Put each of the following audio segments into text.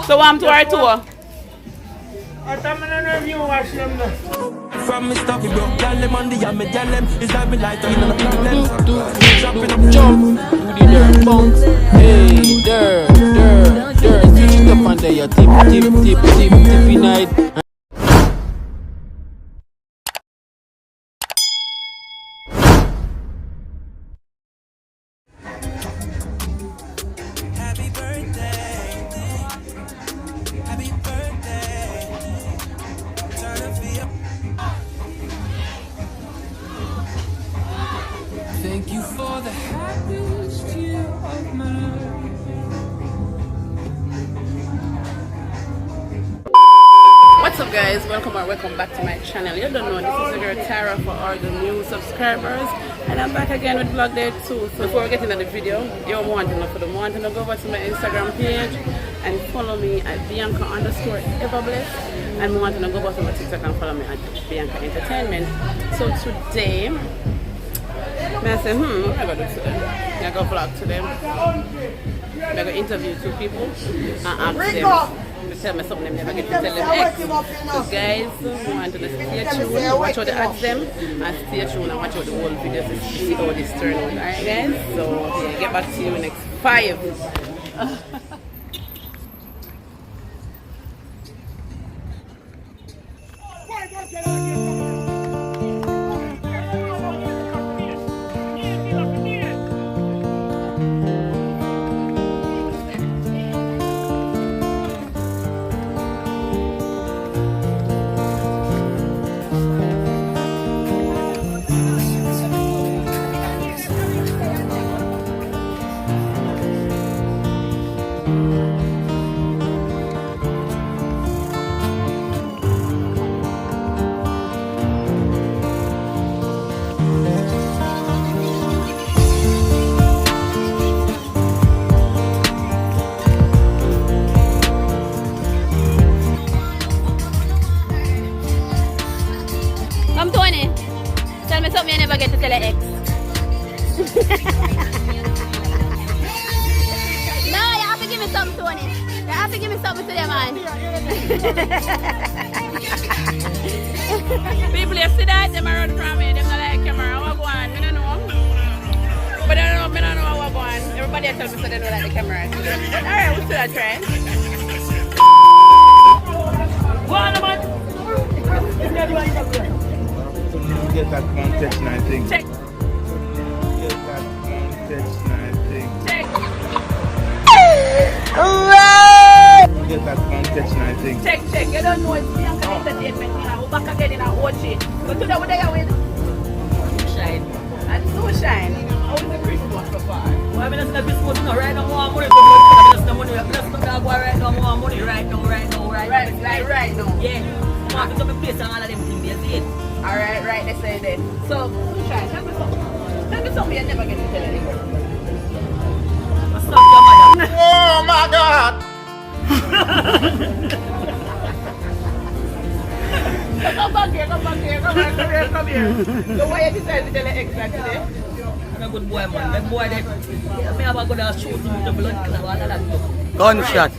So I'm to our tour. From me stuff, we broke y'all them on the yam, me y'all them. It's like me like in the problem. Jumping up, jump, do the dirt bump. Hey, dirt, switch it up and there, you tip, night. Thank you for the happiest year of my life. What's up guys, welcome back to my channel. You don't know, this is the girl Tyra for all the new subscribers, and I'm back again with vlog day 2. So before we get into the video, you want to know for the want to know, go over to my Instagram page and follow me at Bianca_everbless, and want to know, go over to my TikTok and follow me at Bianca Entertainment. So today I say, what am I going to do today? I'm going to vlog today. I'm going to interview 2 people and ask them to tell me something they never get to tell them ex. So guys, I want to stay tuned, watch how they ask them, and stay tuned and watch how the whole video to see how this turn out. Alright guys, so yeah, get back to you in the next 5. Come Tony, tell me something you never get to tell your ex. No, you have to give me something, Tony. You have to give me something today, man. People, you see that? They run from me. They don't like camera. What go on? I don't know. But I don't know what go on. Everybody tell me so they don't like the camera. Alright, we still try. Go on, man. Get that context and I think. Check. Get that context and I think. Check. Get that context and I think. Check. You don't know it's Bianca Entertainment. We're back again in our OG. But today what they are with? Shine. And Sunshine. How is the Christmas so far? Well, I mean, that's not Christmas, no, right now, more money. That's no money. That's not that boy right now, more money. Right now. Right now. Yeah. I'm going to place and all of them things, you see it. Alright, right, they say that. So, Sunshine, tell me something you never get to tell anyone. What's up, your mother? Oh my God! Come here. So why you decided to tell the ex that today? I'm a good boy, man. That boy, I have a good shoot with the blood and all of that. Gunshot.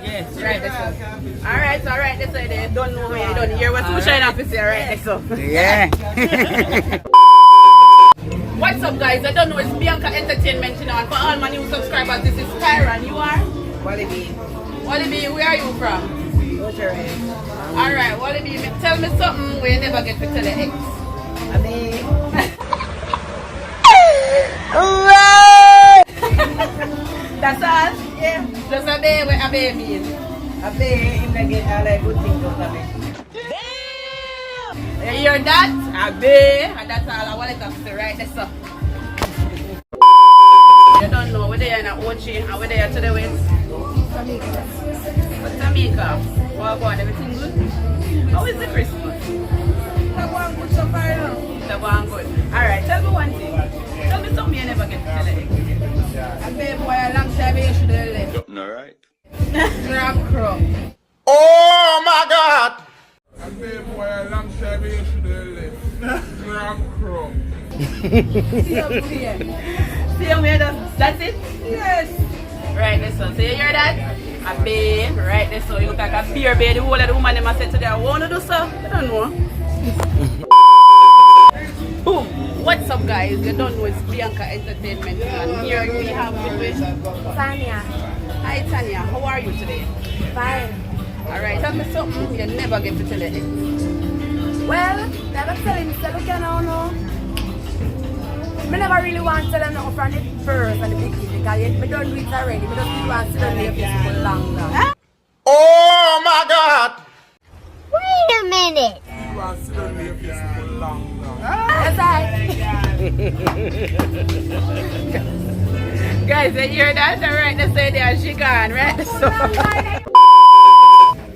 Yes. Right, that's so. Alright, they say they don't know me, you don't hear what Sunshine officer, right, that's so. Yeah. What's up guys, I don't know, it's Bianca Entertainment, you know, and for all my new subscribers, this is Tyra, and you are? Wallaby. Wallaby, where are you from? Alright, Wallaby, tell me something where you never get to tell the ex. That's all? Yeah. Just a day where a baby is. I pay him to get all the good things out of me. You hear that? A bay, and that's all I want to say right there, so. You don't know whether you're in a OG and whether you're to the west. But Tamika, what about everything good? How is the Christmas? That one good so far now. That one good. Alright, tell me one thing. Tell me something you never get to tell the ex. I pay boy a long time you should have left. No, right? Grab crumb. Oh my God! I pay boy a long time you should have left. Grab crumb. See up here. See how weird that's it? Yes. Right, listen. So you hear that? A bear, right there, so you look like a beer bear. The whole of the woman them said today, I want to do so. I don't know. Boom. What's up, guys? You don't know it's Bianca Entertainment, and here we have with Tanya. Hi Tanya, how are you today? Fine. Alright, tell me something you never get to tell it. Well, never telling me, so look, you know. I never really want to tell them nothing from the first and the beginning, because I don't do it already. I just want to sit on there for longer. Oh my God! Wait a minute. You want to sit down there for long now. That's right. Guys, you hear that? Alright, they say there she gone, right? So.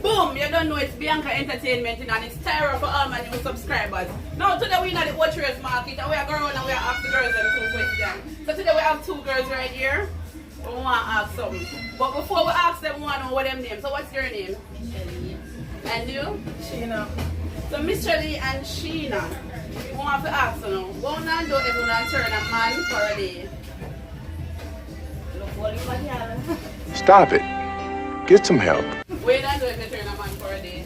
Boom! You don't know it's Bianca Entertainment and it's Tyra for all my new subscribers. Now today we're in the Watchers Market and we are going and we are asking the girls them 2 questions. So today we have 2 girls right here. We want to ask something. But before we ask them, we want to know what them name. So what's your name? And you? Sheena. So Miss Shirley and Sheena. We want to ask you now. What will not do if we not turn a man for a day? Stop it. Get some help. We not do if you turn a man for a day.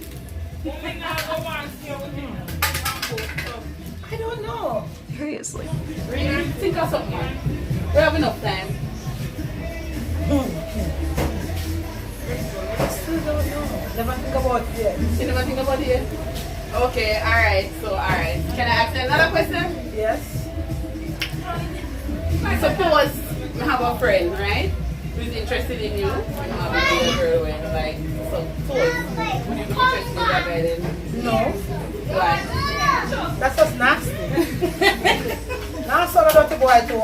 I don't know. Seriously. Really? Think of something, man. We have enough time. I still don't know. Never think about it yet. You never think about it? Okay, alright. So, alright. Can I ask you another question? Yes. Suppose I have a friend, right? Who's interested in you. I have a girl when like, suppose. Would you be interested in that guy then? No. Why? That's just nasty. Now I'm sorry about the boy too.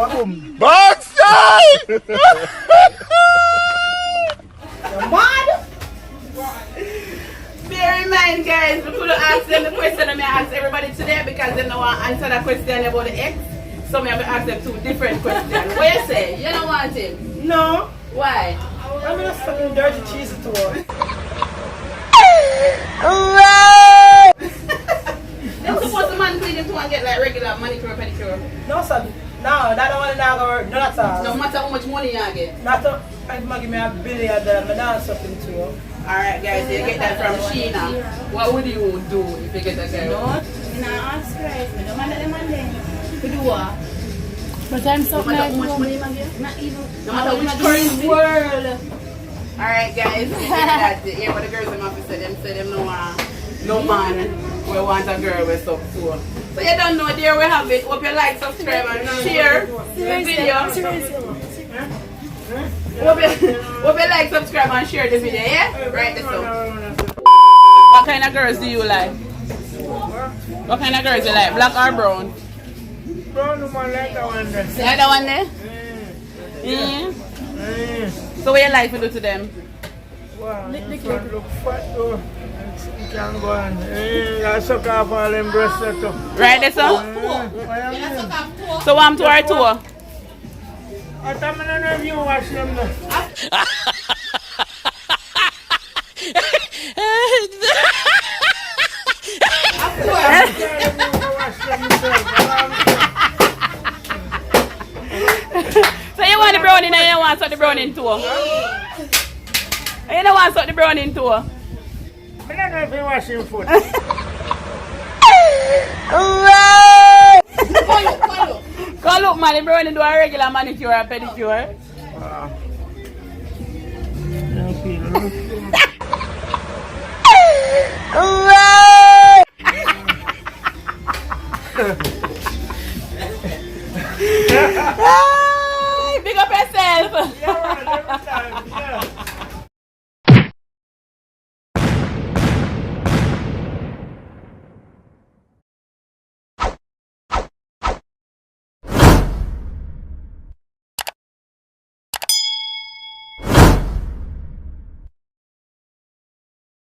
You're mad? Bear in mind, guys, we couldn't ask them the question I ask everybody today because they don't want to answer that question about the ex. So I have to ask them 2 different questions. What you say? You don't want him? No. Why? I'm gonna fucking dirty cheese to her. They're supposed to man clean to and get like regular manicure pedicure. No, son. No, that don't want to work. No, that's all. No matter how much money you get. Not to, I'm gonna give me $1 billion. I'm gonna something to you. Alright guys, you get that from Sheena. What would you do if you get that girl? I ask Christ. I don't want them on there. To do what? But I'm so No matter how much money you get? Not even. No matter which currency? World. Alright guys, you get that. You hear what the girls in my office say them no man we want a girl with up to. So you don't know, there we have it. Hope you like, subscribe and share the video. Hope you like, subscribe and share the video, yeah? Right this up. What kind of girls do you like? What kind of girls you like? Black or brown? Brown woman like that one there. You like that one there? So what you like to do to them? Wow, look fat though. You can go on. I suck off all them breasts there too. Right this up? So I'm to our tour. I don't know if you watch them though. So you want the brownie and you don't want the brownie tour? You don't want the brownie tour? I don't know if you wash your foot. Go look man, the brownie do a regular manicure or pedicure. Big up yourself. Yeah, every time. Yeah.